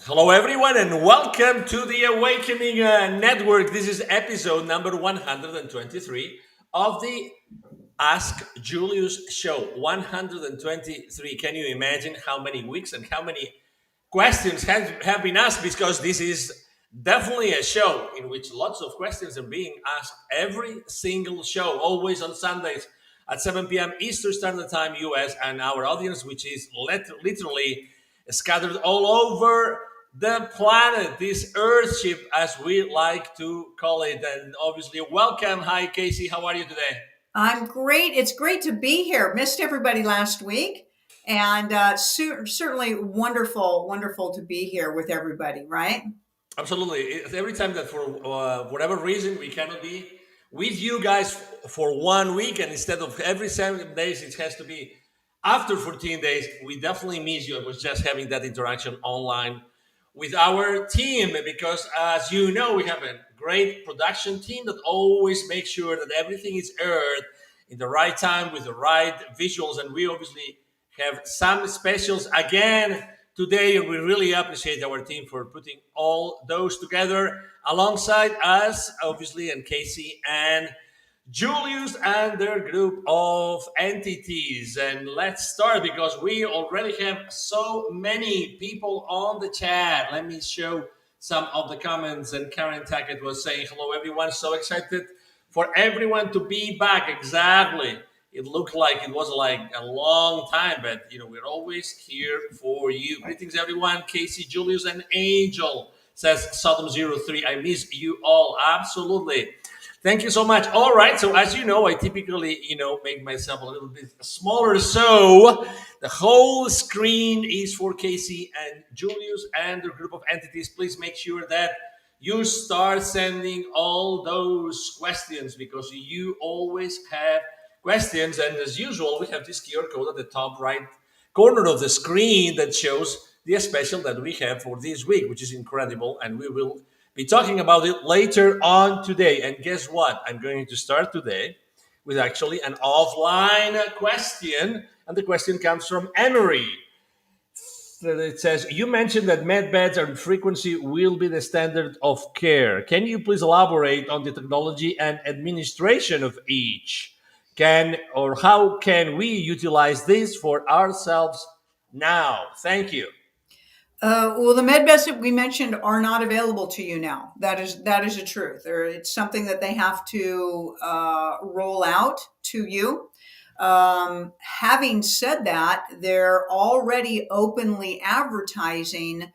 Hello, everyone, and welcome to the Awakening Network. This is episode number 123 of the Ask Julius Show. 123. Can you imagine how many weeks and how many questions have been asked? Because this is definitely a show in which lots of questions are being asked every single show, always on Sundays at 7 p.m. Eastern Standard Time, US, and our audience, which is literally scattered all over the planet, this Earthship, as we like to call it. And obviously, welcome. Hi, Casey. How are you today? I'm great. It's great to be here. Missed everybody last week, and certainly wonderful to be here with everybody. Right? Absolutely. Every time that for whatever reason we cannot be with you guys for 1 week, and instead of every 7 days, it has to be after 14 days, we definitely miss you. I was just having that interaction online with our team because, as you know, we have a great production team that always makes sure that everything is aired in the right time with the right visuals. And we obviously have some specials again today, and we really appreciate our team for putting all those together alongside us, obviously, and Casey and Julius and their group of entities. And let's start because we already have so many people on the chat. Let me show some of the comments. And Karen Tackett was saying, hello, everyone. So excited for everyone to be back. Exactly. It looked like it was like a long time, but we're always here for you. Greetings, everyone. Casey, Julius, and Angel says Sodom 03. I miss you all. Absolutely. Thank you so much. All right. So as you know, I typically, make myself a little bit smaller. So the whole screen is for Casey and Julius and the group of entities. Please make sure that you start sending all those questions because you always have questions. And as usual, we have this QR code at the top right corner of the screen that shows the special that we have for this week, which is incredible. And we will be talking about it later on today. And guess what? I'm going to start today with actually an offline question. And the question comes from Emery. So it says, you mentioned that med beds and frequency will be the standard of care. Can you please elaborate on the technology and administration of each? Can or how can we utilize this for ourselves now? Thank you. Well, the med beds that we mentioned are not available to you now. That is a truth. It's something that they have to roll out to you. Having said that, they're already openly advertising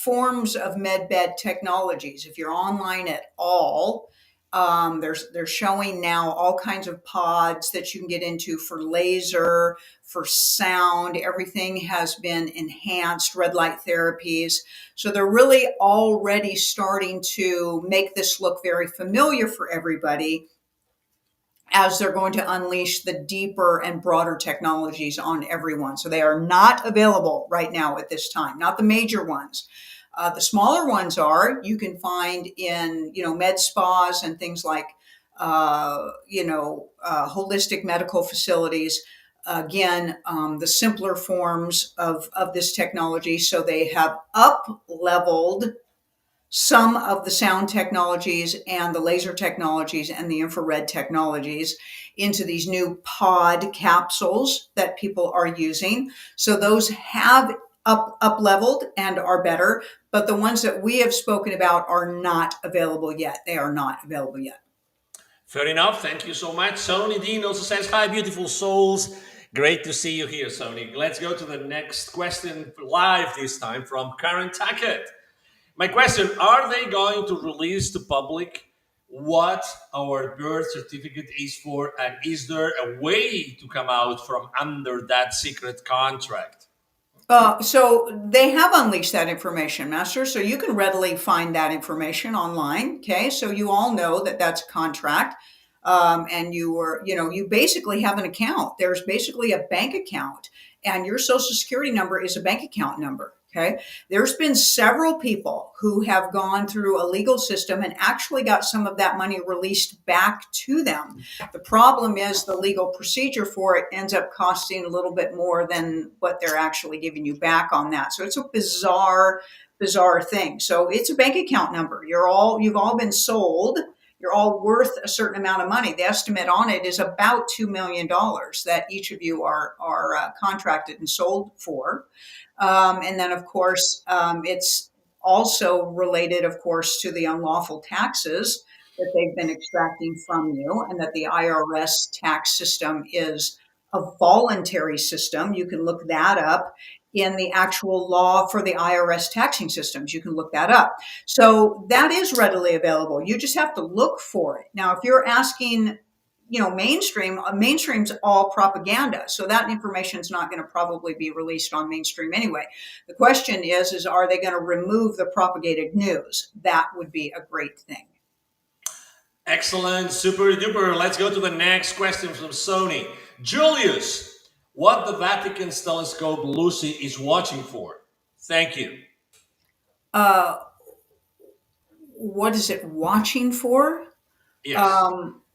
forms of medbed technologies. If you're online at all, they're showing now all kinds of pods that you can get into for laser, for sound. Everything has been enhanced, red light therapies. So they're really already starting to make this look very familiar for everybody as they're going to unleash the deeper and broader technologies on everyone. So they are not available right now at this time, not the major ones. The smaller ones are, you can find in, med spas and things like, holistic medical facilities. Again, the simpler forms of this technology. So they have up leveled some of the sound technologies and the laser technologies and the infrared technologies into these new pod capsules that people are using. So those have up leveled and are better, but the ones that we have spoken about are not available yet. They are not available yet. Fair enough. Thank you so much. Sony Dean also says, hi, beautiful souls. Great to see you here, Sony. Let's go to the next question live this time from Karen Tackett. My question, are they going to release to public what our birth certificate is for? And is there a way to come out from under that secret contract? So they have unleashed that information, Master. So you can readily find that information online. Okay, so you all know that that's a contract, and you basically have an account. There's basically a bank account, and your social security number is a bank account number. Okay. There's been several people who have gone through a legal system and actually got some of that money released back to them. The problem is the legal procedure for it ends up costing a little bit more than what they're actually giving you back on that. So it's a bizarre thing. So it's a bank account number. You've all been sold. You're all worth a certain amount of money. The estimate on it is about $2 million that each of you are contracted and sold for. And then, of course, it's also related, of course, to the unlawful taxes that they've been extracting from you, and that the IRS tax system is a voluntary system. You can look that up in the actual law for the IRS taxing systems. You can look that up. So that is readily available. You just have to look for it. Now, if you're asking, mainstream's all propaganda, so that information is not going to probably be released on mainstream anyway. The question is are they going to remove the propagated news? That would be a great thing. Excellent, super duper. Let's go to the next question from Sony. Julius, what the Vatican's telescope Lucy is watching for? Thank you. uh what is it watching for? Yes.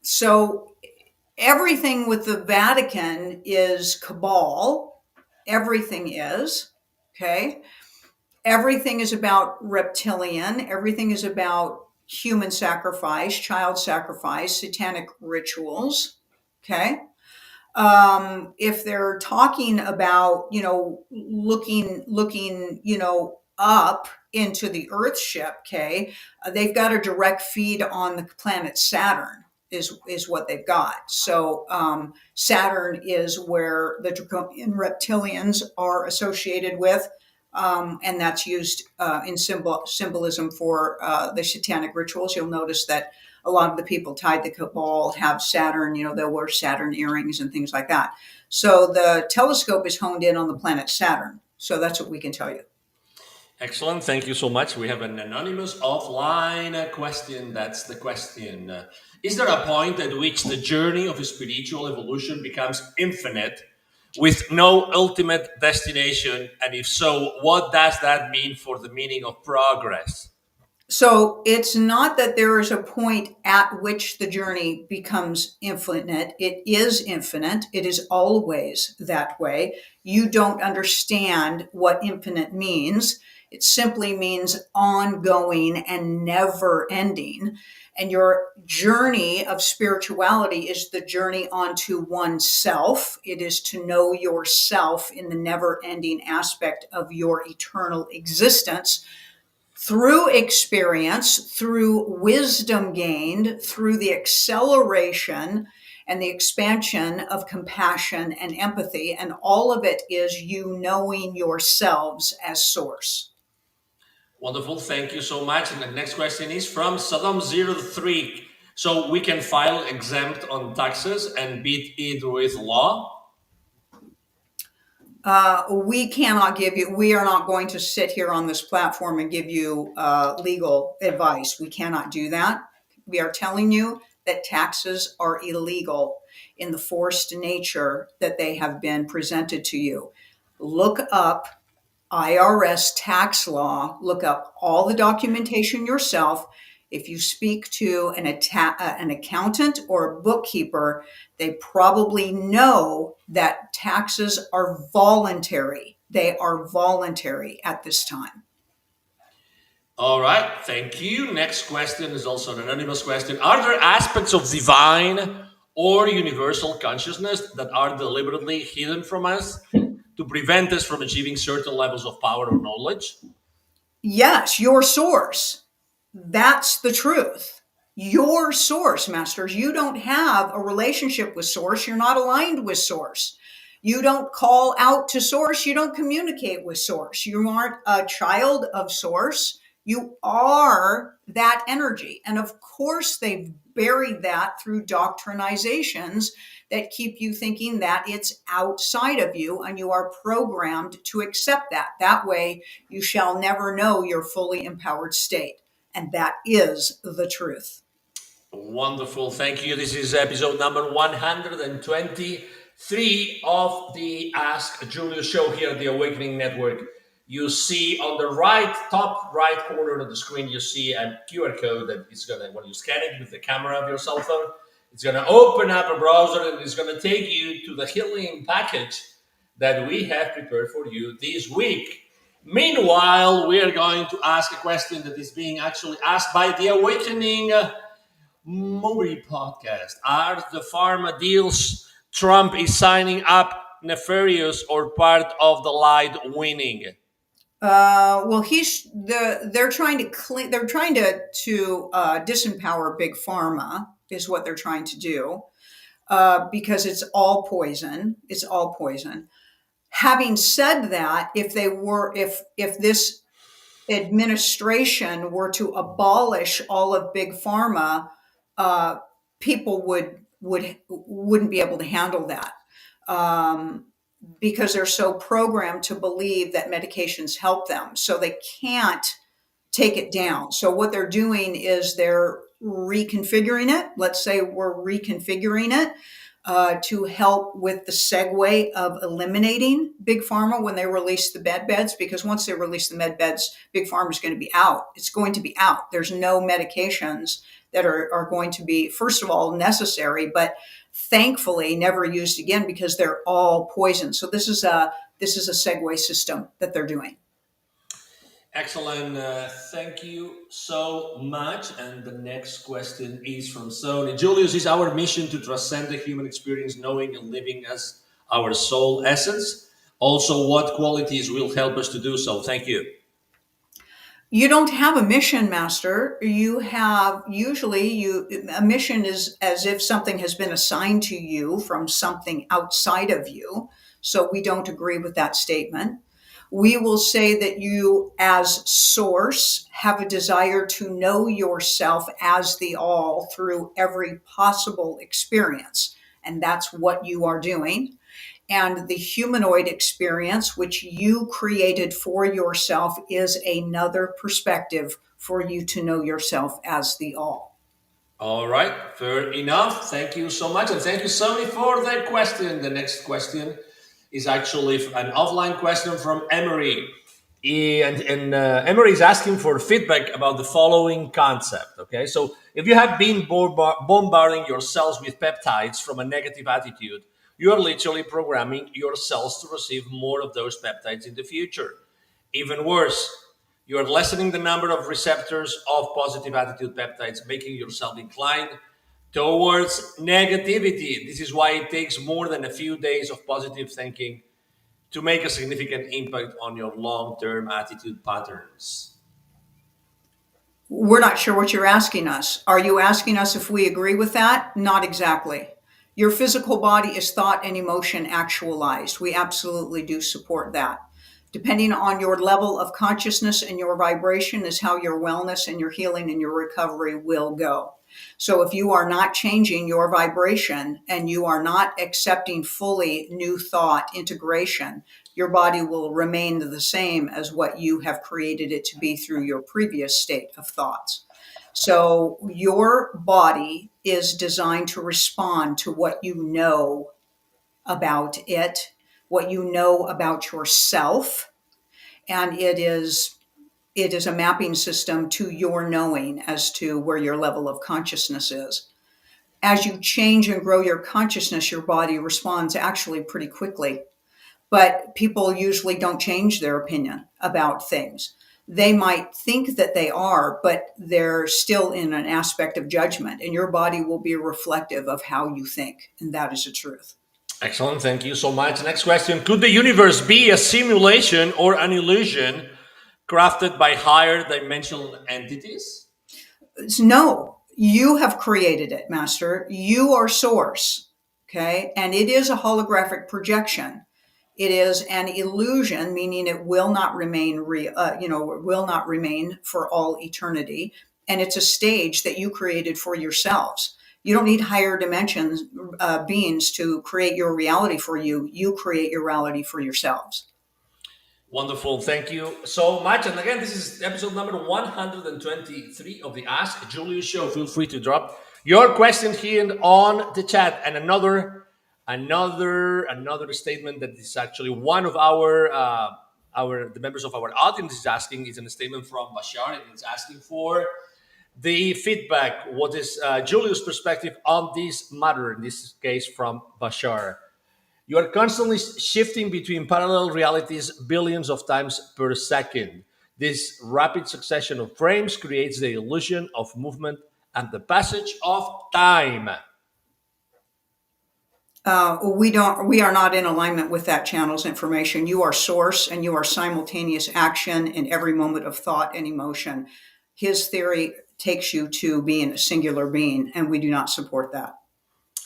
So everything with the Vatican is cabal. Everything is. Okay. Everything is about reptilian. Everything is about human sacrifice, child sacrifice, satanic rituals. Okay. If they're talking about, looking, up into the Earth ship, okay, they've got a direct feed on the planet Saturn. Is what they've got. So Saturn is where the draconian reptilians are associated with, and that's used in symbolism for the satanic rituals. You'll notice that a lot of the people tied to cabal have Saturn. They'll wear Saturn earrings and things like that. So the telescope is honed in on the planet Saturn. So that's what we can tell you. Excellent. Thank you so much. We have an anonymous offline question. That's the question. Is there a point at which the journey of a spiritual evolution becomes infinite with no ultimate destination? And if so, what does that mean for the meaning of progress? So it's not that there is a point at which the journey becomes infinite. It is infinite. It is always that way. You don't understand what infinite means. It simply means ongoing and never ending. And your journey of spirituality is the journey onto oneself. It is to know yourself in the never ending aspect of your eternal existence through experience, through wisdom gained, through the acceleration and the expansion of compassion and empathy. And all of it is you knowing yourselves as source. Wonderful. Thank you so much. And the next question is from Saddam03. So we can file exempt on taxes and beat it with law? We are not going to sit here on this platform and give you legal advice. We cannot do that. We are telling you that taxes are illegal in the forced nature that they have been presented to you. Look up IRS tax law, look up all the documentation yourself. If you speak to an accountant or a bookkeeper, they probably know that taxes are voluntary. They are voluntary at this time. All right. Thank you. Next question is also an anonymous question. Are there aspects of divine or universal consciousness that are deliberately hidden from us to prevent us from achieving certain levels of power or knowledge? Yes, your source. That's the truth. Your source, masters. You don't have a relationship with source. You're not aligned with source. You don't call out to source. You don't communicate with source. You aren't a child of source. You are that energy. And of course, they've buried that through doctrinizations that keep you thinking that it's outside of you, and you are programmed to accept that. That way, you shall never know your fully empowered state. And that is the truth. Wonderful. Thank you. This is episode number 123 of the Ask Julius Show here at the Awakening Network. you see on the right top right corner of the screen, you see a QR code that is gonna, when you scan it with the camera of your cell phone, it's gonna open up a browser and it's gonna take you to the healing package that we have prepared for you this week. Meanwhile, we are going to ask a question that is being actually asked by the Awakening movie podcast. Are the pharma deals Trump is signing up nefarious or part of the light winning? Well, they're trying to clean. They're trying to disempower big pharma is what they're trying to do because it's all poison. It's all poison. Having said that, if this administration were to abolish all of big pharma, uh, people wouldn't be able to handle that. Um, because they're so programmed to believe that medications help them. So they can't take it down. So what they're doing is they're reconfiguring it. Let's say we're reconfiguring it to help with the segue of eliminating big pharma when they release the med beds. Because once they release the med beds, big pharma is going to be out. It's going to be out. There's no medications that are going to be, first of all, necessary, but thankfully never used again because they're all poison. So this is a segue system that they're doing. Excellent. Thank you so much. And the next question is from Sony. Julius, is our mission to transcend the human experience, knowing and living as our soul essence? Also, what qualities will help us to do so? Thank you. You don't have a mission, master. You have usually you a mission is as if something has been assigned to you from something outside of you. So we don't agree with that statement. We will say that you, as source, have a desire to know yourself as the all through every possible experience. And that's what you are doing. And the humanoid experience, which you created for yourself, is another perspective for you to know yourself as the all. All right, fair enough. Thank you so much. And thank you, Sony, for that question. The next question is actually an offline question from Emery. And Emery is asking for feedback about the following concept. Okay, so if you have been bombarding your cells with peptides from a negative attitude, you are literally programming your cells to receive more of those peptides in the future. Even worse, you are lessening the number of receptors of positive attitude peptides, making yourself inclined towards negativity. This is why it takes more than a few days of positive thinking to make a significant impact on your long-term attitude patterns. We're not sure what you're asking us. Are you asking us if we agree with that? Not exactly. Your physical body is thought and emotion actualized. We absolutely do support that. Depending on your level of consciousness and your vibration is how your wellness and your healing and your recovery will go. So if you are not changing your vibration and you are not accepting fully new thought integration, your body will remain the same as what you have created it to be through your previous state of thoughts. So your body is designed to respond to what you know about it, what you know about yourself, and it is a mapping system to your knowing as to where your level of consciousness is. As you change and grow your consciousness, your body responds actually pretty quickly. But people usually don't change their opinion about things. They might think that they are, but they're still in an aspect of judgment, and your body will be reflective of how you think, and that is the truth. Excellent. Thank you so much. Next question. Could the universe be a simulation or an illusion crafted by higher dimensional entities? No, you have created it, master. You are source. Okay. And it is a holographic projection. It is an illusion, meaning it will not remain it will not remain for all eternity. And it's a stage that you created for yourselves. You don't need higher dimensions beings to create your reality for you. You create your reality for yourselves. Wonderful. Thank you so much. And again, this is episode number 123 of the Ask Julius Show. Feel free to drop your question here on the chat. And another statement that is actually one of our the members of our audience is asking is a statement from Bashar, and it's asking for the feedback. What is Julius' perspective on this matter? In this case, from Bashar. You are constantly shifting between parallel realities billions of times per second. This rapid succession of frames creates the illusion of movement and the passage of time. We are not in alignment with that channel's information. You are source and you are simultaneous action in every moment of thought and emotion. His theory takes you to being a singular being, and we do not support that.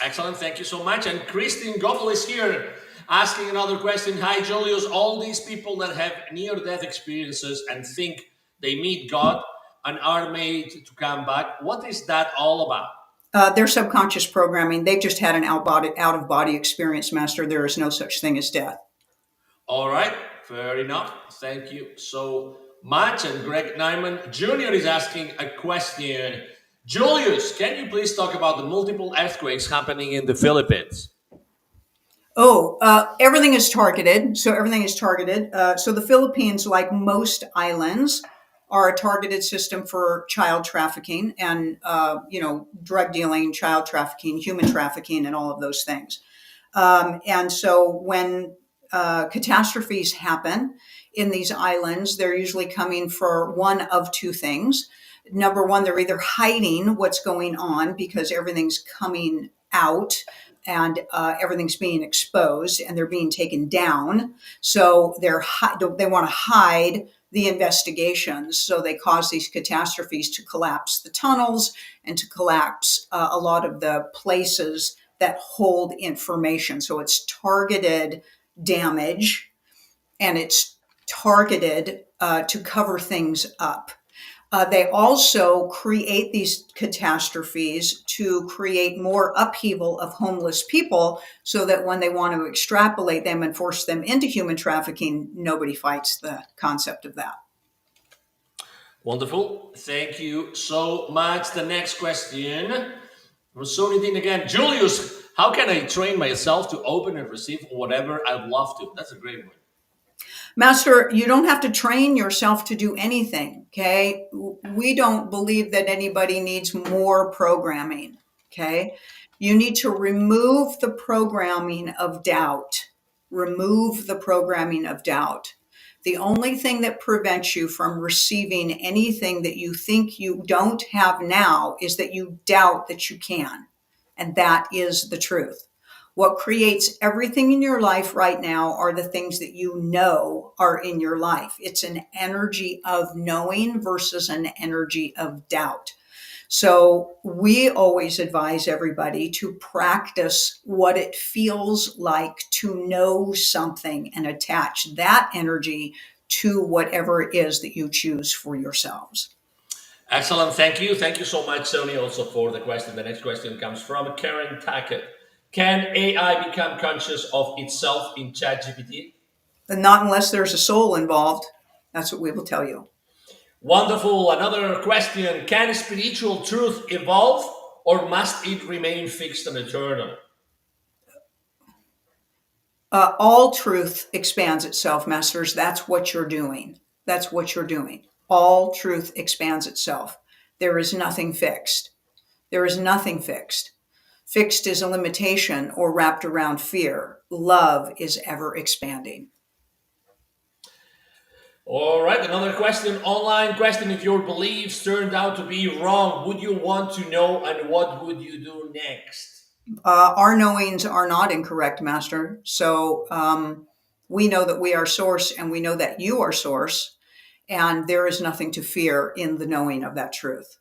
Excellent. Thank you so much. And Christine Gobel is here asking another question. Hi, Julius. All these people that have near death experiences and think they meet God and are made to come back, what is that all about? Their subconscious programming. They've just had an out of body experience, Master. There is no such thing as death. All right. Fair enough. Thank you so much. And Greg Nyman Jr. is asking a question. Julius, can you please talk about the multiple earthquakes happening in the Philippines? Everything is targeted. So everything is targeted. So the Philippines, like most islands, are a targeted system for child trafficking and, drug dealing, child trafficking, human trafficking, and all of those things. And so when catastrophes happen in these islands, they're usually coming for one of two things. Number one, they're either hiding what's going on because everything's coming out and everything's being exposed and they're being taken down. So they want to hide the investigations. So they cause these catastrophes to collapse the tunnels and to collapse a lot of the places that hold information. So it's targeted damage and it's targeted to cover things up. They also create these catastrophes to create more upheaval of homeless people so that when they want to extrapolate them and force them into human trafficking, nobody fights the concept of that. Wonderful. Thank you so much. The next question from Sonidine again. Julius, how can I train myself to open and receive whatever I'd love to? That's a great one. Master, you don't have to train yourself to do anything, okay? We don't believe that anybody needs more programming, okay? You need to remove the programming of doubt. Remove the programming of doubt. The only thing that prevents you from receiving anything that you think you don't have now is that you doubt that you can. And that is the truth. What creates everything in your life right now are the things that you know are in your life. It's an energy of knowing versus an energy of doubt. So we always advise everybody to practice what it feels like to know something and attach that energy to whatever it is that you choose for yourselves. Excellent. Thank you. Thank you so much, Sony, also for the question. The next question comes from Karen Tackett. Can AI become conscious of itself in ChatGPT? Not unless there's a soul involved. That's what we will tell you. Wonderful. Another question. Can spiritual truth evolve or must it remain fixed and eternal? All truth expands itself, Masters. That's what you're doing. That's what you're doing. All truth expands itself. There is nothing fixed. There is nothing fixed. Fixed is a limitation or wrapped around fear. Love is ever expanding. All right, another question, online question. If your beliefs turned out to be wrong, would you want to know and what would you do next? Our knowings are not incorrect, Master. So we know that we are source and we know that you are source. And there is nothing to fear in the knowing of that truth.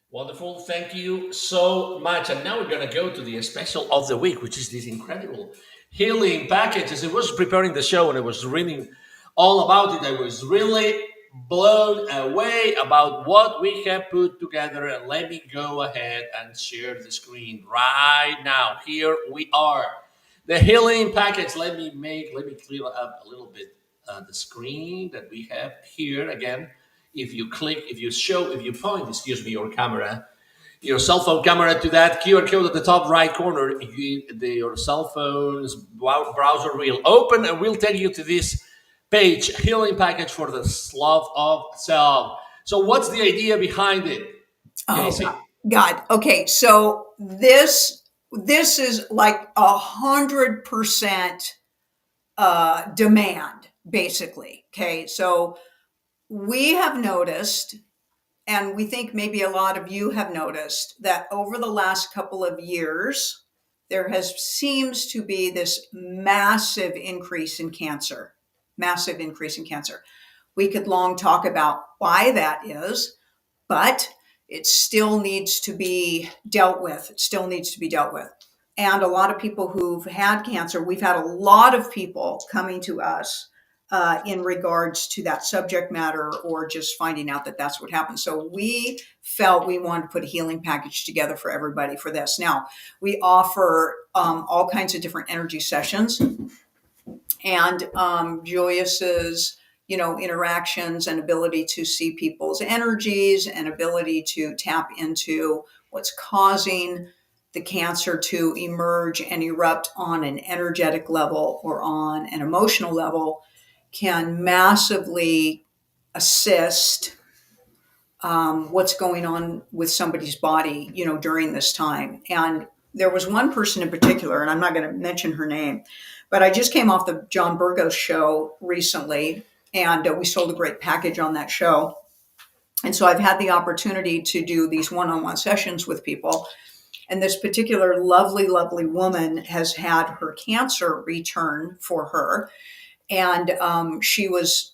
Wonderful. Thank you so much. And now we're going to go to the special of the week, which is this incredible healing package. As I was preparing the show and I was reading all about it, I was really blown away about what we have put together. And let me go ahead and share the screen right now. Here we are. The healing package. Let me clear up a little bit the screen that we have here again. If you point, your camera, your cell phone camera to that QR code at the top right corner, your cell phone's browser will open and will take you to this page, healing package for the love of self. So what's the idea behind it, Oh God. Casey? God. Okay. So this is like 100% demand, basically. Okay. So we have noticed, and we think maybe a lot of you have noticed, that over the last couple of years, there has seems to be this massive increase in cancer. We could long talk about why that is, but it still needs to be dealt with. It still needs to be dealt with. And a lot of people who've had cancer, we've had a lot of people coming to us in regards to that subject matter, or just finding out that that's what happened. So we felt we wanted to put a healing package together for everybody for this. Now, we offer all kinds of different energy sessions, and Julius's, interactions and ability to see people's energies and ability to tap into what's causing the cancer to emerge and erupt on an energetic level or on an emotional level can massively assist what's going on with somebody's body, during this time. And there was one person in particular, and I'm not going to mention her name, but I just came off the John Burgos show recently, and we sold a great package on that show. And so I've had the opportunity to do these one-on-one sessions with people. And this particular lovely, lovely woman has had her cancer return for her. And she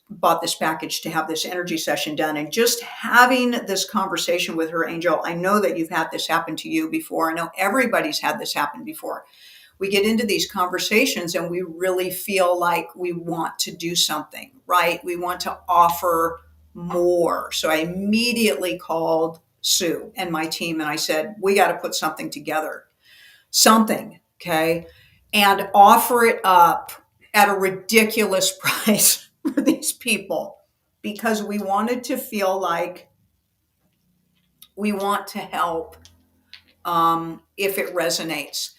bought this package to have this energy session done. And just having this conversation with her, Angel, I know that you've had this happen to you before. I know everybody's had this happen before. We get into these conversations and we really feel like we want to do something, right? We want to offer more. So I immediately called Sue and my team and I said, we got to put something together, okay, and offer it up at a ridiculous price for these people, because we wanted to feel like we want to help if it resonates.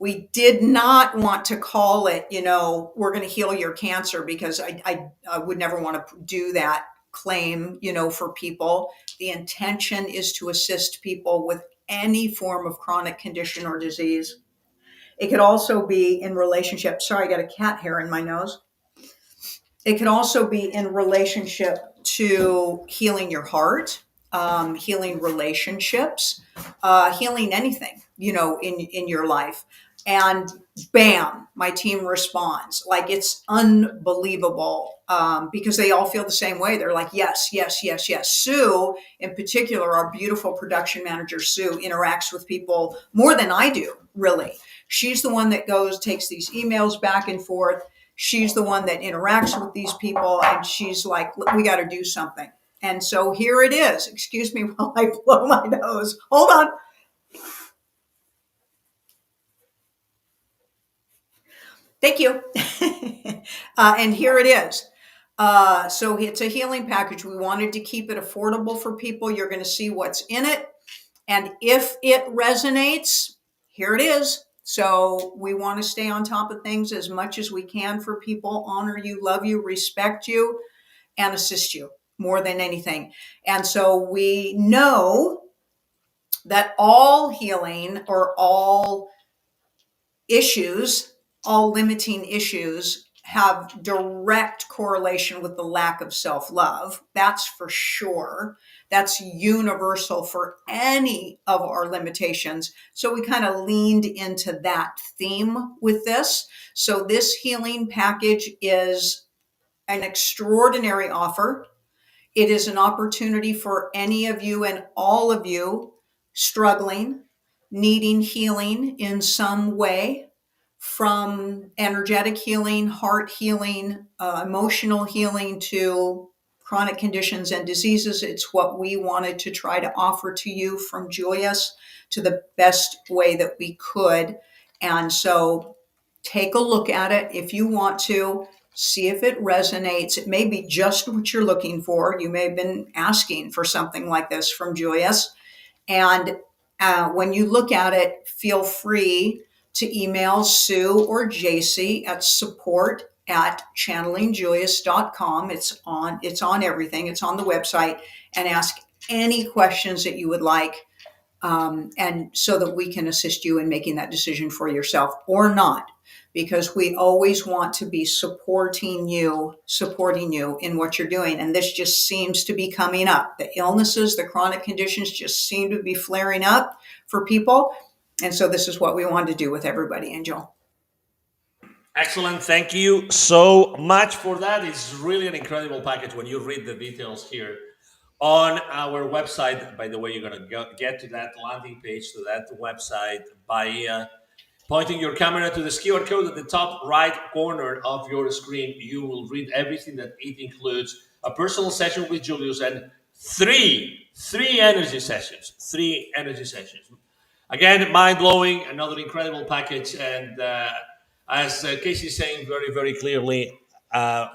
We did not want to call it, we're going to heal your cancer, because I would never want to do that claim, for people. The intention is to assist people with any form of chronic condition or disease. It could also be in relationship. Sorry, I got a cat hair in my nose. It could also be in relationship to healing your heart, healing relationships, healing anything, in your life. And bam, my team responds. Like, it's unbelievable, because they all feel the same way. They're like, yes, yes, yes, yes. Sue, in particular, our beautiful production manager, Sue, interacts with people more than I do, really. She's the one that takes these emails back and forth. She's the one that interacts with these people, and she's like, we got to do something. And so here it is. Excuse me while I blow my nose. Hold on. Thank you. And here it is. So it's a healing package. We wanted to keep it affordable for people. You're going to see what's in it. And if it resonates, here it is. So we want to stay on top of things as much as we can for people, honor you, love you, respect you, and assist you more than anything. And so we know that all healing, or all issues, all limiting issues, have direct correlation with the lack of self-love. That's for sure. That's universal for any of our limitations. So we kind of leaned into that theme with this. So this healing package is an extraordinary offer. It is an opportunity for any of you and all of you struggling, needing healing in some way, from energetic healing, heart healing, emotional healing, to chronic conditions and diseases. It's what we wanted to try to offer to you from Julius to the best way that we could. And so take a look at it if you want to. See if it resonates. It may be just what you're looking for. You may have been asking for something like this from Julius. And when you look at it, feel free to email Sue or JC at support at channelingjulius.com. It's on everything. It's on the website, and ask any questions that you would like, and so that we can assist you in making that decision for yourself or not, because we always want to be supporting you in what you're doing. And this just seems to be coming up. The illnesses, the chronic conditions just seem to be flaring up for people. And so this is what we want to do with everybody, Angel. Excellent. Thank you so much for that. It's really an incredible package when you read the details here on our website. By the way, you're going to get to that landing page, to that website, by pointing your camera to the QR code at the top right corner of your screen. You will read everything that it includes: a personal session with Julius and three energy sessions. Three energy sessions. Again, mind blowing. Another incredible package. And as Casey is saying very, very clearly,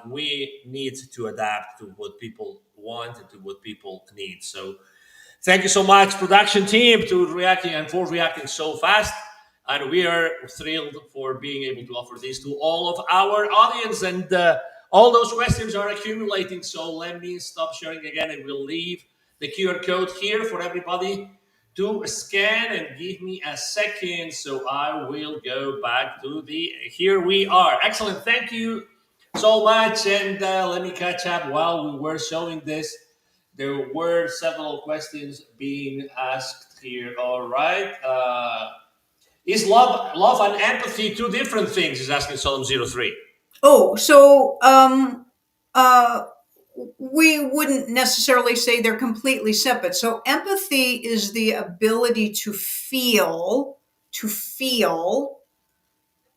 we need to adapt to what people want and to what people need. So thank you so much, production team, for reacting so fast. And we are thrilled for being able to offer this to all of our audience. And all those questions are accumulating. So let me stop sharing again, and we'll leave the QR code here for everybody to scan. And give me a second, so I will go back to here we are. Excellent. Thank you so much. And let me catch up while we were showing this. There were several questions being asked here. All right. Is love and empathy two different things? Is asking Solemn03. Oh, so uh, we wouldn't necessarily say they're completely separate. So empathy is the ability to feel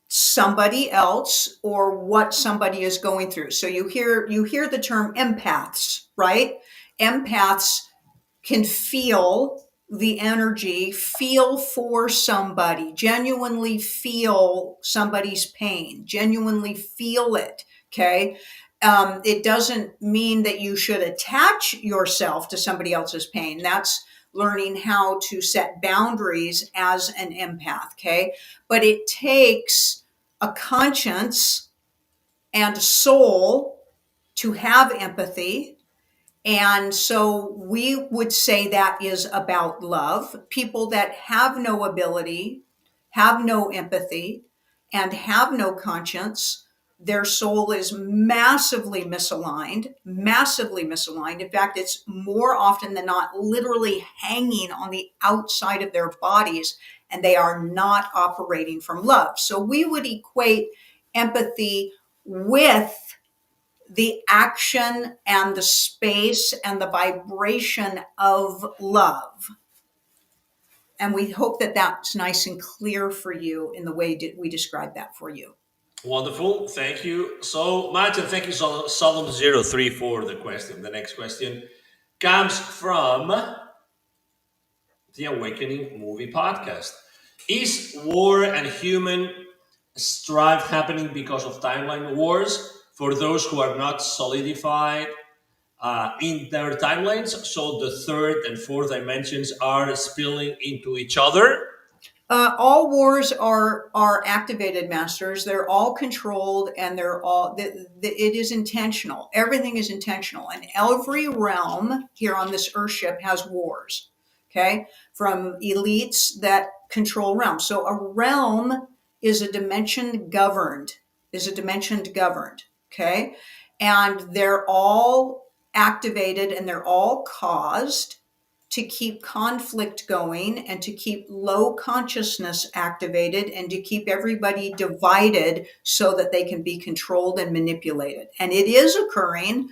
somebody else or what somebody is going through. So you hear the term empaths, right? Empaths can feel the energy, feel for somebody, genuinely feel somebody's pain, genuinely feel it. Okay. It doesn't mean that you should attach yourself to somebody else's pain. That's learning how to set boundaries as an empath. Okay. But it takes a conscience and a soul to have empathy. And so we would say that is about love. People that have no ability, have no empathy, and have no conscience, their soul is massively misaligned, massively misaligned. In fact, it's more often than not literally hanging on the outside of their bodies, and they are not operating from love. So we would equate empathy with the action and the space and the vibration of love. And we hope that that's nice and clear for you in the way we describe that for you. Wonderful. Thank you so much. And thank you, Solemn03, for the question. The next question comes from the Awakening Movie Podcast. Is war and human strife happening because of timeline wars for those who are not solidified in their timelines? So the third and fourth dimensions are spilling into each other? All wars are activated, masters. They're all controlled, and it is intentional. Everything is intentional, and every realm here on this Earthship has wars. Okay, from elites that control realms. So a realm is a dimension governed. Okay, and they're all activated, and they're all caused to keep conflict going and to keep low consciousness activated and to keep everybody divided so that they can be controlled and manipulated. And it is occurring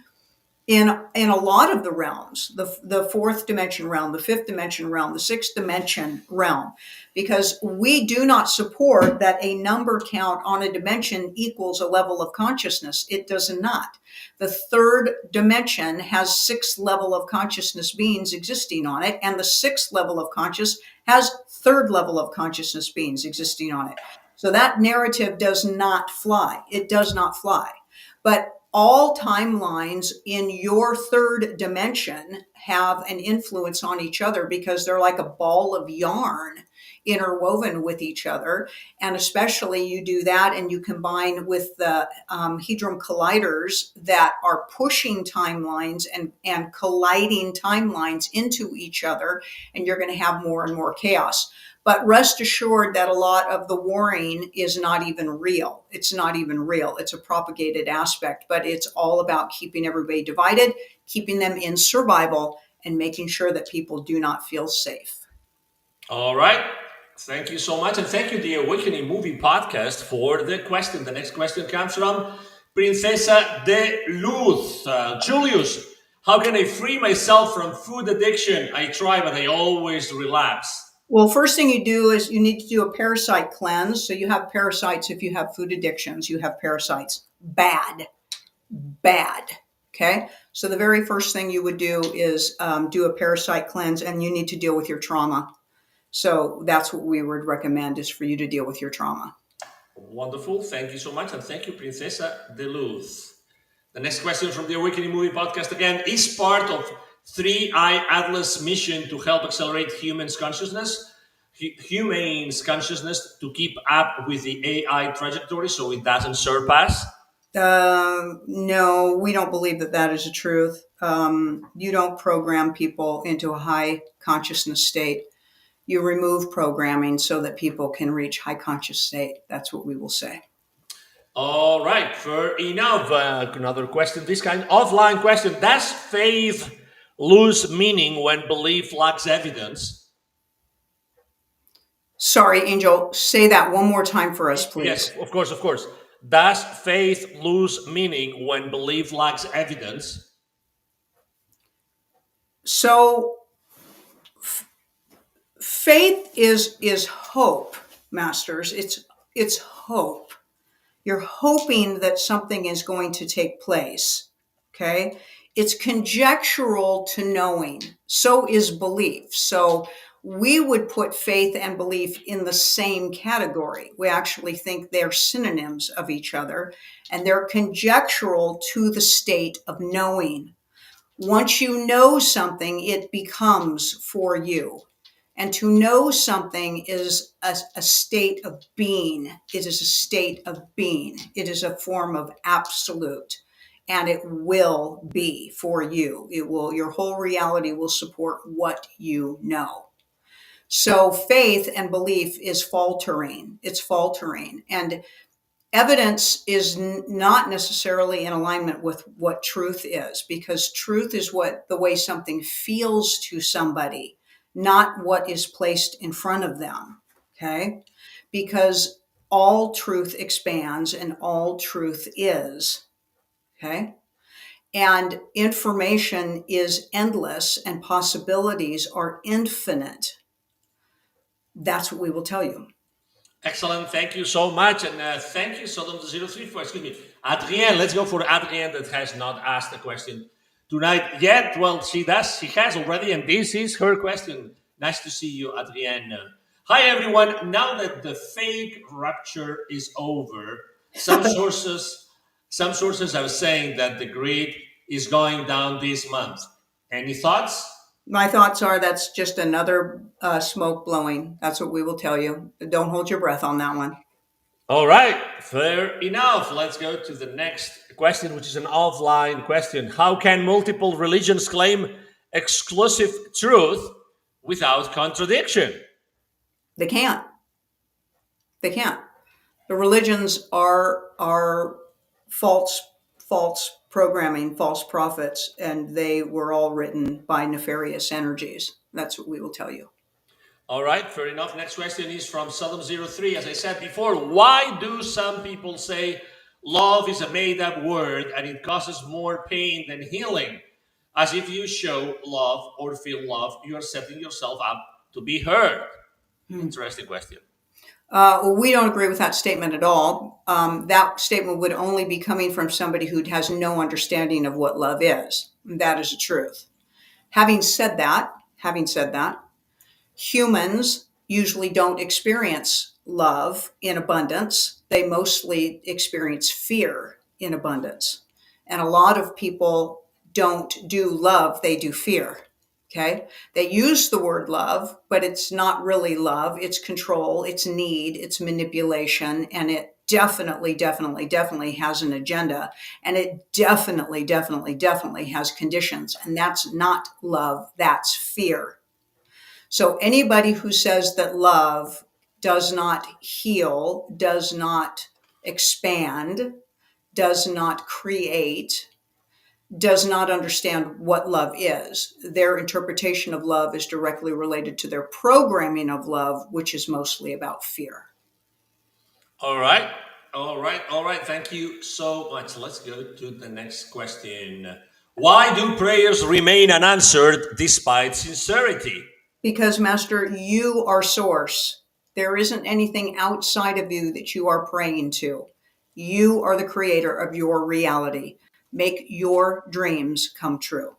in a lot of the realms, the fourth dimension realm, the fifth dimension realm, the sixth dimension realm, because we do not support that a number count on a dimension equals a level of consciousness. It does not. The third dimension has 6 level of consciousness beings existing on it, and the 6th level of conscious has 3rd level of consciousness beings existing on it. So that narrative does not fly. It does not fly. But all timelines in your 3rd dimension have an influence on each other because they're like a ball of yarn interwoven with each other. And especially you do that and you combine with the hadron colliders that are pushing timelines and colliding timelines into each other, and you're going to have more and more chaos. But rest assured that a lot of the warring is not even real. It's not even real. It's a propagated aspect, but it's all about keeping everybody divided, keeping them in survival, and making sure that people do not feel safe. All right. Thank you so much. And thank you, the Awakening Movie Podcast, for the question. The next question comes from Princesa de Luz. Julius, how can I free myself from food addiction? I try, but I always relapse. Well, first thing you do is you need to do a parasite cleanse. So you have parasites if you have food addictions, you have parasites. Bad, bad. Okay. So the very first thing you would do is do a parasite cleanse, and you need to deal with your trauma. So that's what we would recommend, is for you to deal with your trauma. Wonderful. Thank you so much. And thank you, Princesa de Luz. The next question from the Awakening Movie Podcast again is part of 3i Atlas mission to help accelerate humane's consciousness to keep up with the AI trajectory so it doesn't surpass. No, we don't believe that that is the truth. You don't program people into a high consciousness state. You remove programming so that people can reach high conscious state. That's what we will say. All right, fair enough. Another question, this kind offline question. Does faith lose meaning when belief lacks evidence? Sorry, Angel, say that one more time for us, please. Yes, of course, of course. Does faith lose meaning when belief lacks evidence? So faith is hope, masters. It's hope. You're hoping that something is going to take place. Okay? It's conjectural to knowing. So is belief. So we would put faith and belief in the same category. We actually think they're synonyms of each other, and they're conjectural to the state of knowing. Once you know something, it becomes for you. And to know something is a state of being. It is a state of being. It is a form of absolute, and it will be for you. It will, your whole reality will support what you know. So faith and belief is faltering. It's faltering. And evidence is not necessarily in alignment with what truth is, because truth is what the way something feels to somebody, not what is placed in front of them. Okay? Because all truth expands and all truth is. Okay? And information is endless and possibilities are infinite. That's what we will tell you. Excellent. Thank you so much. And thank you, Sodom03, for, excuse me, Adrienne. Let's go for Adrienne that has not asked a question tonight yet. Well, she does. She has already, and this is her question. Nice to see you, Adrienne. Hi, everyone. Now that the fake rapture is over, some sources are saying that the grid is going down this month. Any thoughts? My thoughts are that's just another smoke blowing. That's what we will tell you. Don't hold your breath on that one. All right, fair enough. Let's go to the next question, which is an offline question. How can multiple religions claim exclusive truth without contradiction? They can't. They can't. The religions are false programming, false prophets, and they were all written by nefarious energies. That's what we will tell you. All right, fair enough. Next question is from Sodom03. As I said before, why do some people say love is a made-up word and it causes more pain than healing? As if you show love or feel love, you are setting yourself up to be hurt. Interesting question. We don't agree with that statement at all. That statement would only be coming from somebody who has no understanding of what love is. That is the truth. Having said that, humans usually don't experience love in abundance. They mostly experience fear in abundance. And a lot of people don't do love, they do fear. Okay. They use the word love, but it's not really love. It's control, it's need, it's manipulation, and it definitely, definitely, definitely has an agenda. And it definitely, definitely, definitely has conditions. And that's not love, that's fear. So anybody who says that love does not heal, does not expand, does not create, does not understand what love is. Their interpretation of love is directly related to their programming of love, which is mostly about fear. All right. All right. All right. Thank you so much. Let's go to the next question. Why do prayers remain unanswered despite sincerity? Because, Master, you are source. There isn't anything outside of you that you are praying to. You are the creator of your reality. Make your dreams come true.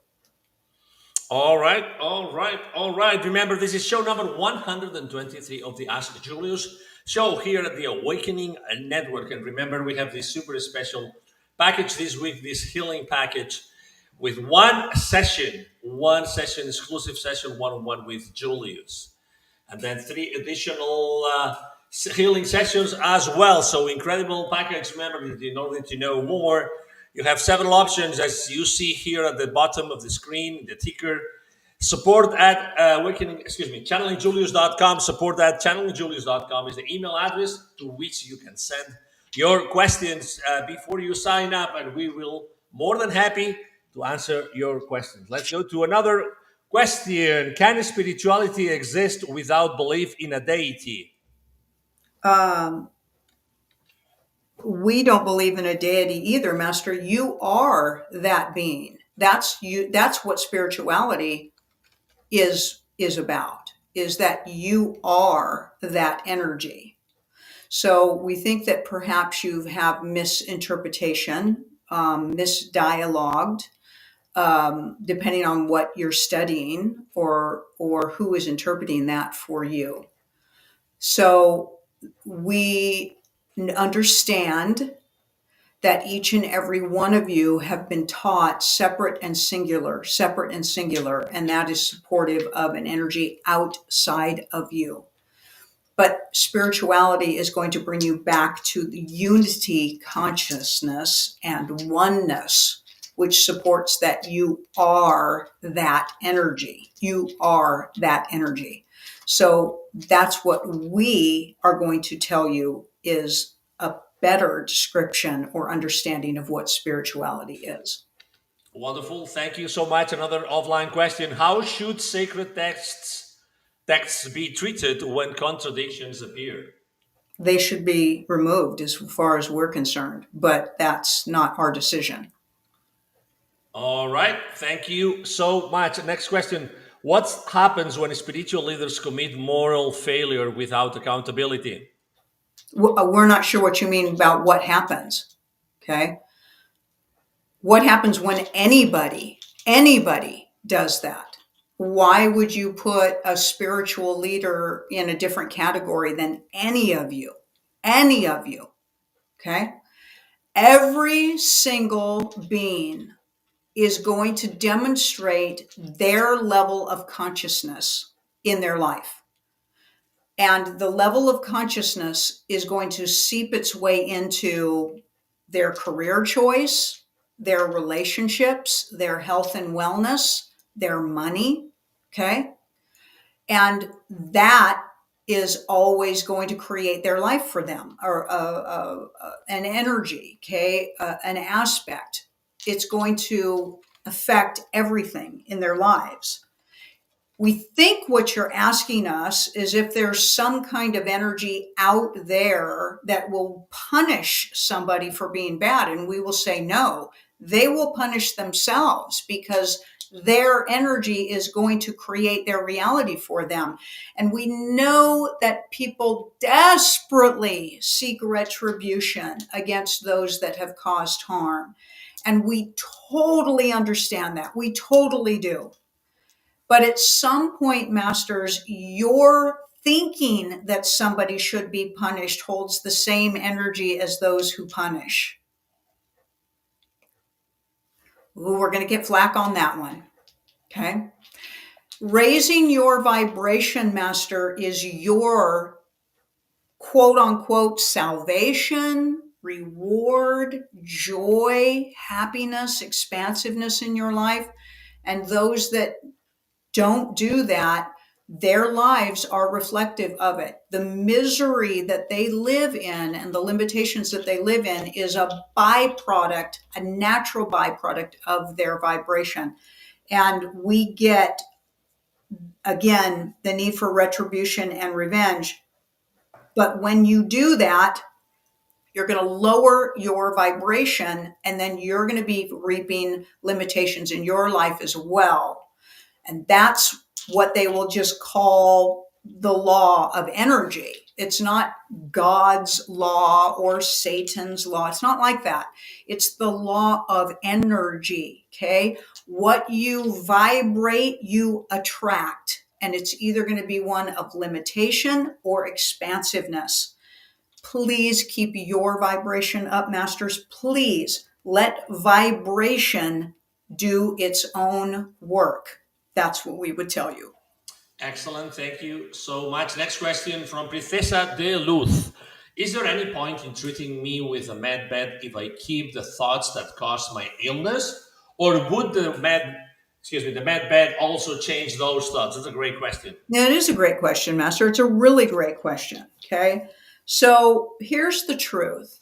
All right, all right, all right. Remember, this is show number 123 of the Ask Julius show here at the Awakening Network. And remember, we have this super special package this week, this healing package with one session, exclusive session one on one with Julius. And then three additional healing sessions as well. So incredible package. Remember, in order to know more, you have several options as you see here at the bottom of the screen, the ticker. Support at channelingjulius.com. Support at channelingjulius.com is the email address to which you can send your questions before you sign up, and we will more than happy to answer your questions. Let's go to another question. Can spirituality exist without belief in a deity? Um, we don't believe in a deity either, Master. You are that being. That's you. That's what spirituality is about. Is that you are that energy. So we think that perhaps you have misinterpretation, misdialogued, depending on what you're studying or who is interpreting that for you. So we understand that each and every one of you have been taught separate and singular, and that is supportive of an energy outside of you. But spirituality is going to bring you back to the unity consciousness and oneness, which supports that you are that energy. You are that energy. So that's what we are going to tell you is a better description or understanding of what spirituality is. Wonderful. Thank you so much. Another offline question. How should sacred texts be treated when contradictions appear? They should be removed as far as we're concerned, but that's not our decision. All right. Thank you so much. Next question. What happens when spiritual leaders commit moral failure without accountability? We're not sure what you mean about what happens. Okay. What happens when anybody does that? Why would you put a spiritual leader in a different category than any of you? Any of you. Okay. Every single being is going to demonstrate their level of consciousness in their life. And the level of consciousness is going to seep its way into their career choice, their relationships, their health and wellness, their money. Okay. And that is always going to create their life for them, or an energy, okay, an aspect. It's going to affect everything in their lives. We think what you're asking us is if there's some kind of energy out there that will punish somebody for being bad. And we will say, no, they will punish themselves because their energy is going to create their reality for them. And we know that people desperately seek retribution against those that have caused harm. And we totally understand that. We totally do. But at some point, Masters, your thinking that somebody should be punished holds the same energy as those who punish. Ooh, we're going to get flack on that one. Okay. Raising your vibration, master, is your quote unquote salvation, reward, joy, happiness, expansiveness in your life. And those that don't do that, their lives are reflective of it. The misery that they live in and the limitations that they live in is a byproduct, a natural byproduct of their vibration. And we get, again, the need for retribution and revenge. But when you do that, you're going to lower your vibration, and then you're going to be reaping limitations in your life as well. And that's what they will just call the law of energy. It's not God's law or Satan's law. It's not like that. It's the law of energy. Okay. What you vibrate, you attract. And it's either going to be one of limitation or expansiveness. Please keep your vibration up, masters. Please let vibration do its own work. That's what we would tell you. Excellent. Thank you so much. Next question from Princesa de Luz. Is there any point in treating me with a med bed if I keep the thoughts that cause my illness? Or would the med bed also change those thoughts? That's a great question. Now, it is a great question, Master. It's a really great question. Okay. So here's the truth.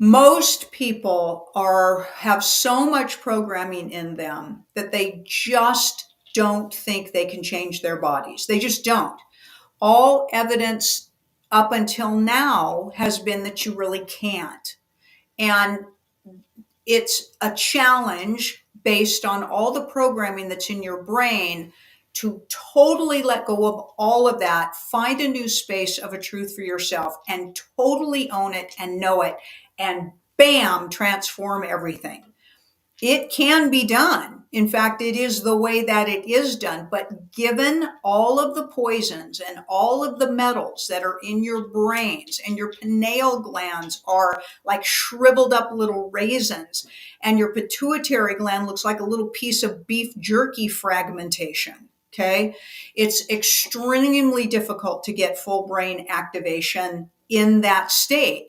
Most people have so much programming in them that they just don't think they can change their bodies. They just don't. All evidence up until now has been that you really can't. And it's a challenge based on all the programming that's in your brain to totally let go of all of that, find a new space of a truth for yourself and totally own it and know it, and bam, transform everything. It can be done. In fact, it is the way that it is done. But given all of the poisons and all of the metals that are in your brains, and your pineal glands are like shriveled up little raisins, and your pituitary gland looks like a little piece of beef jerky fragmentation. Okay. It's extremely difficult to get full brain activation in that state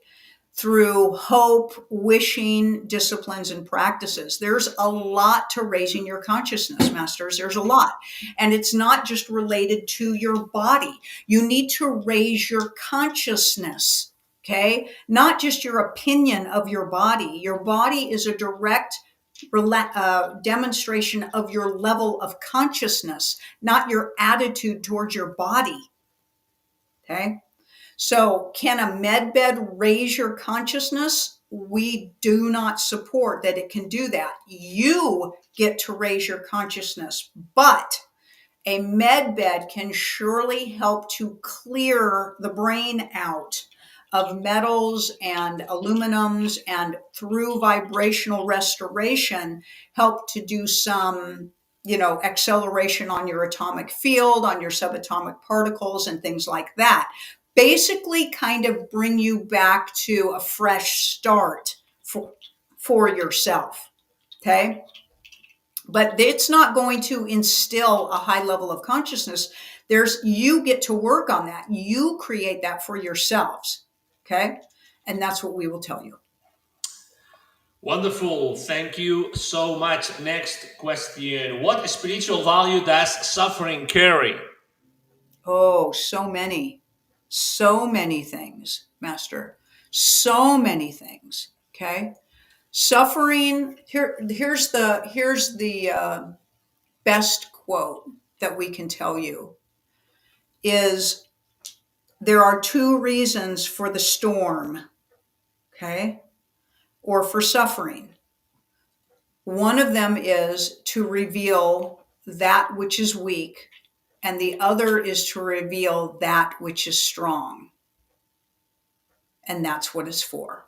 through hope, wishing, disciplines, and practices. There's a lot to raising your consciousness, masters. There's a lot. And it's not just related to your body. You need to raise your consciousness, okay? Not just your opinion of your body. Your body is a direct demonstration of your level of consciousness, not your attitude towards your body, okay? So can a med bed raise your consciousness? We do not support that it can do that. You get to raise your consciousness, but a med bed can surely help to clear the brain out of metals and aluminums, and through vibrational restoration, help to do some acceleration on your atomic field, on your subatomic particles and things like that. Basically kind of bring you back to a fresh start for yourself. Okay. But it's not going to instill a high level of consciousness. You get to work on that. You create that for yourselves. Okay. And that's what we will tell you. Wonderful. Thank you so much. Next question. What spiritual value does suffering carry? Oh, so many things, Master. So many things. Okay. Suffering. Here's the best quote that we can tell you is, there are two reasons for the storm. Okay. Or for suffering. One of them is to reveal that which is weak, and the other is to reveal that which is strong. And that's what it's for.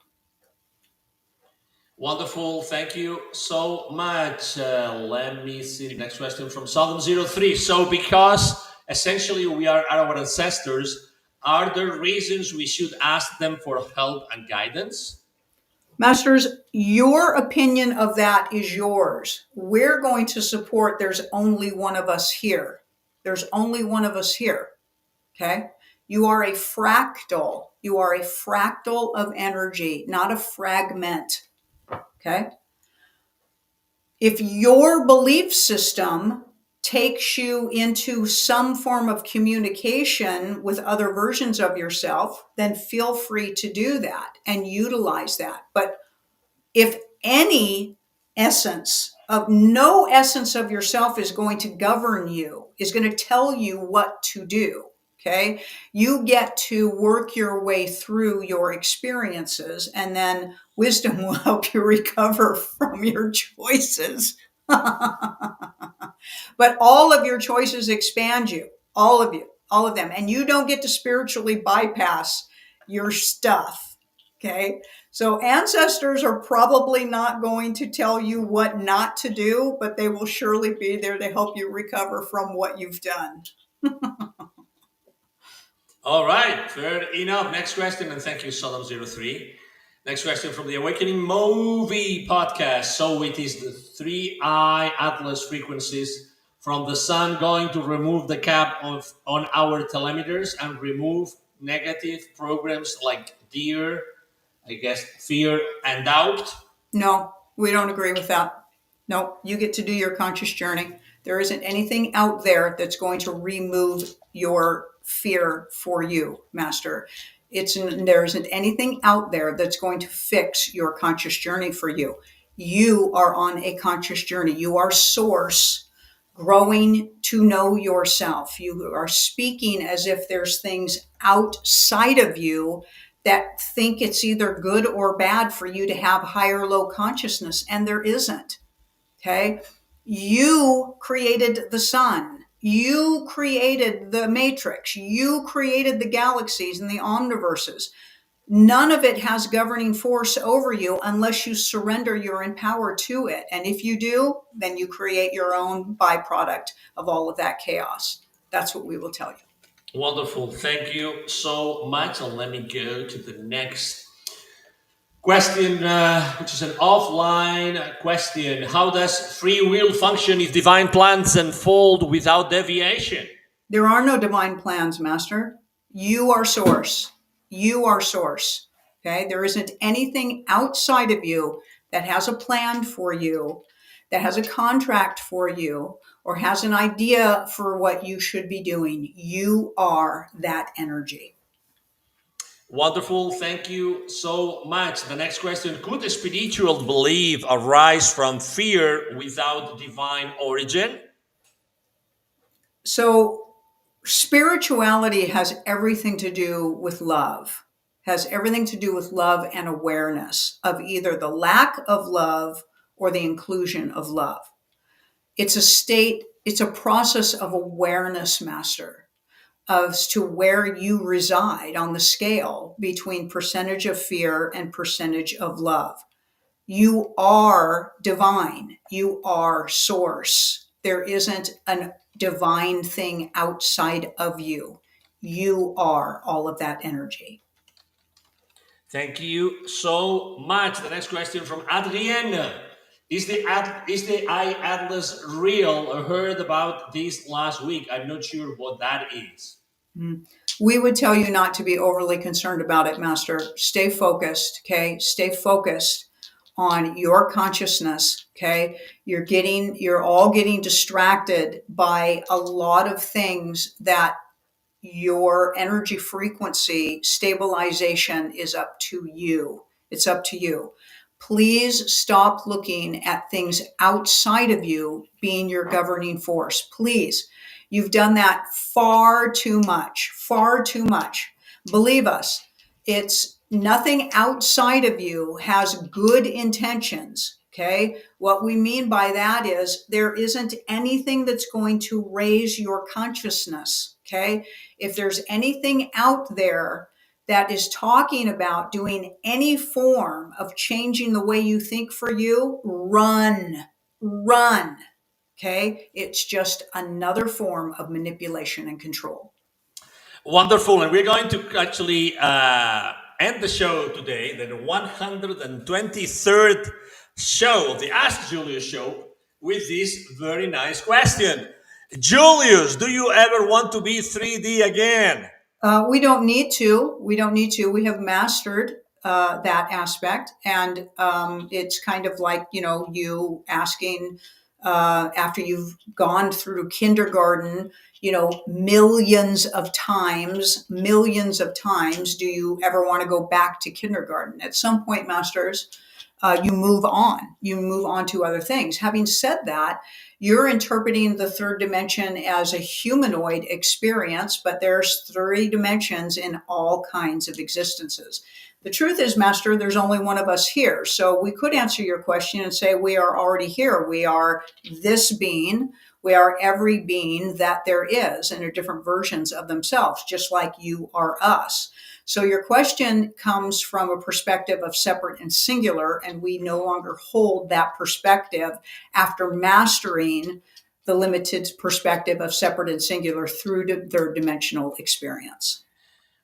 Wonderful. Thank you so much. Let me see the next question from Sodom03. So because essentially we are our ancestors, are there reasons we should ask them for help and guidance? Masters, your opinion of that is yours. We're going to support there's only one of us here. There's only one of us here. Okay? You are a fractal. You are a fractal of energy, not a fragment. Okay? If your belief system takes you into some form of communication with other versions of yourself, then feel free to do that and utilize that. But if any essence of no essence of yourself is going to govern you, is going to tell you what to do. Okay. You get to work your way through your experiences, and then wisdom will help you recover from your choices. But all of your choices expand you, all of you, all of them. And you don't get to spiritually bypass your stuff. Okay. So ancestors are probably not going to tell you what not to do, but they will surely be there to help you recover from what you've done. All right, fair enough. Next question, and thank you, Sodom03. Next question from the Awakening Movie Podcast. So it is the 3I Atlas frequencies from the sun going to remove the cap on our telemeters and remove negative programs like dear, I guess, fear and doubt. No, we don't agree with that. No, you get to do your conscious journey. There isn't anything out there that's going to remove your fear for you, Master. There isn't anything out there that's going to fix your conscious journey for you. You are on a conscious journey. You are source growing to know yourself. You are speaking as if there's things outside of you that think it's either good or bad for you to have high or low consciousness, and there isn't. Okay. You created the sun. You created the matrix. You created the galaxies and the omniverses. None of it has governing force over you unless you surrender your power to it. And if you do, then you create your own byproduct of all of that chaos. That's what we will tell you. Wonderful. Thank you so much. And let me go to the next question, which is an offline question. How does free will function if divine plans unfold without deviation? There are no divine plans, Master. You are source. You are source. Okay. There isn't anything outside of you that has a plan for you, that has a contract for you, or has an idea for what you should be doing. You are that energy. Wonderful. Thank you so much. The next question. Could a spiritual belief arise from fear without divine origin? So, spirituality has everything to do with love, has everything to do with love and awareness of either the lack of love or the inclusion of love. It's a state, it's a process of awareness, Master, as to where you reside on the scale between percentage of fear and percentage of love. You are divine. You are source. There isn't a divine thing outside of you. You are all of that energy. Thank you so much. The next question from Adrienne. Is the I Atlas real? I heard about this last week. I'm not sure what that is. We would tell you not to be overly concerned about it, Master. Stay focused, okay? Stay focused on your consciousness, okay? You're all getting distracted by a lot of things that your energy frequency stabilization is up to you. It's up to you. Please stop looking at things outside of you being your governing force. Please. You've done that far too much, far too much. Believe us, it's nothing outside of you has good intentions. Okay. What we mean by that is there isn't anything that's going to raise your consciousness. Okay. If there's anything out there that is talking about doing any form of changing the way you think for you, run, run. Okay. It's just another form of manipulation and control. Wonderful. And we're going to actually end the show today, the 123rd show of the Ask Julius Show, with this very nice question. Julius, do you ever want to be 3D again? We don't need to. We don't need to. We have mastered that aspect, and it's kind of like you asking after you've gone through kindergarten, millions of times. Do you ever want to go back to kindergarten? At some point, masters, you move on. You move on to other things. Having said that, you're interpreting the third dimension as a humanoid experience, but there's three dimensions in all kinds of existences. The truth is, Master, there's only one of us here. So we could answer your question and say we are already here. We are this being. We are every being that there is, and they're different versions of themselves, just like you are us. So your question comes from a perspective of separate and singular, and we no longer hold that perspective after mastering the limited perspective of separate and singular through the third dimensional experience.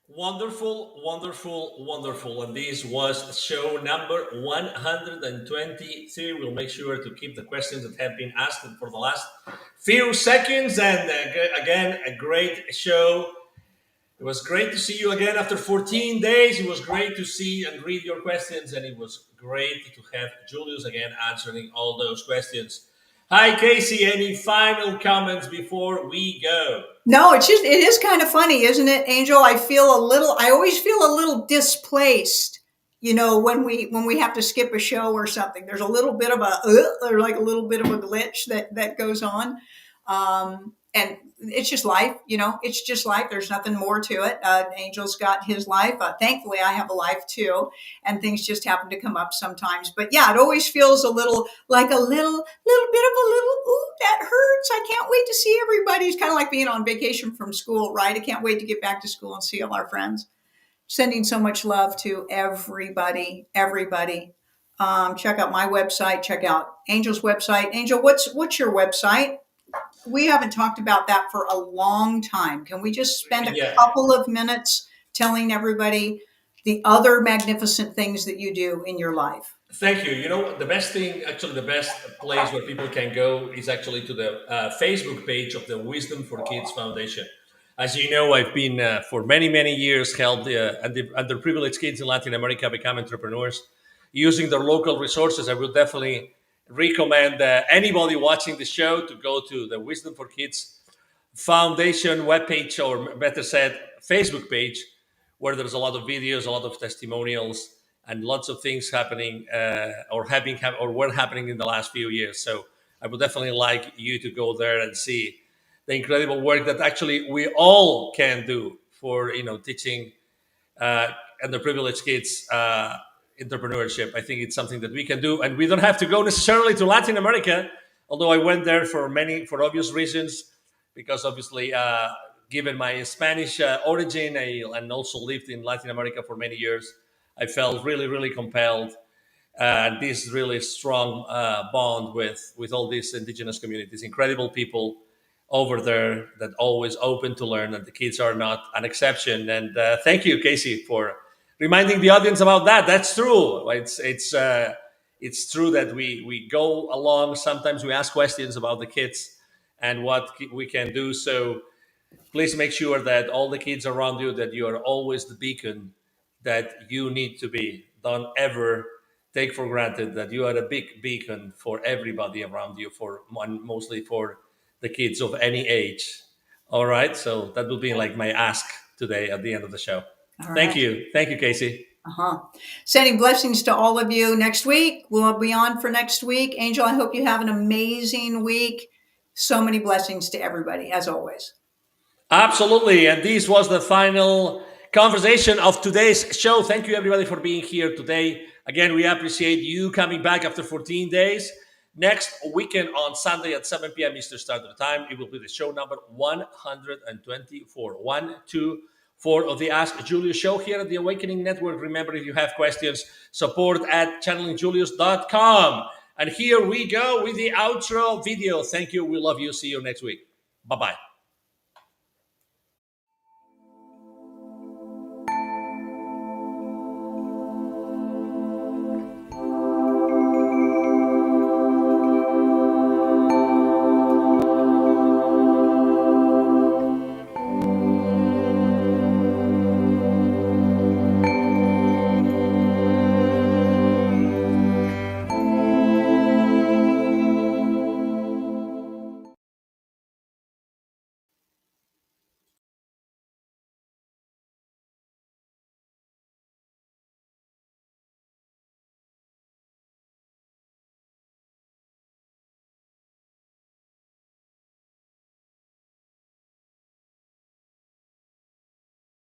Wonderful, wonderful, wonderful. And this was show number 123. We'll make sure to keep the questions that have been asked for the last few seconds. And again, a great show. It was great to see you again after 14 days. It was great to see and read your questions. And it was great to have Julius again answering all those questions. Hi, Casey. Any final comments before we go? No, it is kind of funny, isn't it, Angel? I always feel a little displaced, when we have to skip a show or something. There's a little bit of or like a little bit of a glitch that goes on. And it's just life, it's just life. There's nothing more to it. Angel's got his life. Thankfully, I have a life too, and things just happen to come up sometimes. But yeah, it always feels a little bit of ooh, that hurts. I can't wait to see everybody. It's kind of like being on vacation from school, right? I can't wait to get back to school and see all our friends. Sending so much love to everybody. Check out my website. Check out Angel's website. Angel, what's your website? We haven't talked about that for a long time. Can we just spend a couple of minutes telling everybody the other magnificent things that you do in your life? Thank you. The best place where people can go is actually to the Facebook page of the Wisdom for Kids Foundation. As you know, I've been for many, many years helped underprivileged kids in Latin America become entrepreneurs using their local resources. I will definitely recommend anybody watching the show to go to the Wisdom for Kids Foundation webpage, or better said, Facebook page, where there's a lot of videos, a lot of testimonials, and lots of things happening or were happening in the last few years. So I would definitely like you to go there and see the incredible work that actually we all can do for teaching underprivileged kids entrepreneurship. I think it's something that we can do, and we don't have to go necessarily to Latin America. Although I went there for obvious reasons, because obviously, given my Spanish origin, and also lived in Latin America for many years, I felt really, really compelled, this really strong bond with all these indigenous communities, incredible people over there that always open to learn, and the kids are not an exception. And thank you, Casey, for reminding the audience about that. That's true. It's true that we go along. Sometimes we ask questions about the kids and what we can do. So please make sure that all the kids around you, that you are always the beacon that you need to be. Don't ever take for granted that you are a big beacon for everybody around you, mostly for the kids of any age. All right. So that will be like my ask today at the end of the show. All Thank right. you. Thank you, Casey. Sending blessings to all of you. Next week, we'll be on for next week. Angel, I hope you have an amazing week. So many blessings to everybody, as always. Absolutely. And this was the final conversation of today's show. Thank you, everybody, for being here today. Again, we appreciate you coming back after 14 days. Next weekend on Sunday at 7 p.m. Eastern Standard Time, it will be the show number 124. 124 of the Ask Julius Show here at the Awakening Network. Remember, if you have questions, support@channelingjulius.com. And here we go with the outro video. Thank you. We love you. See you next week. Bye-bye.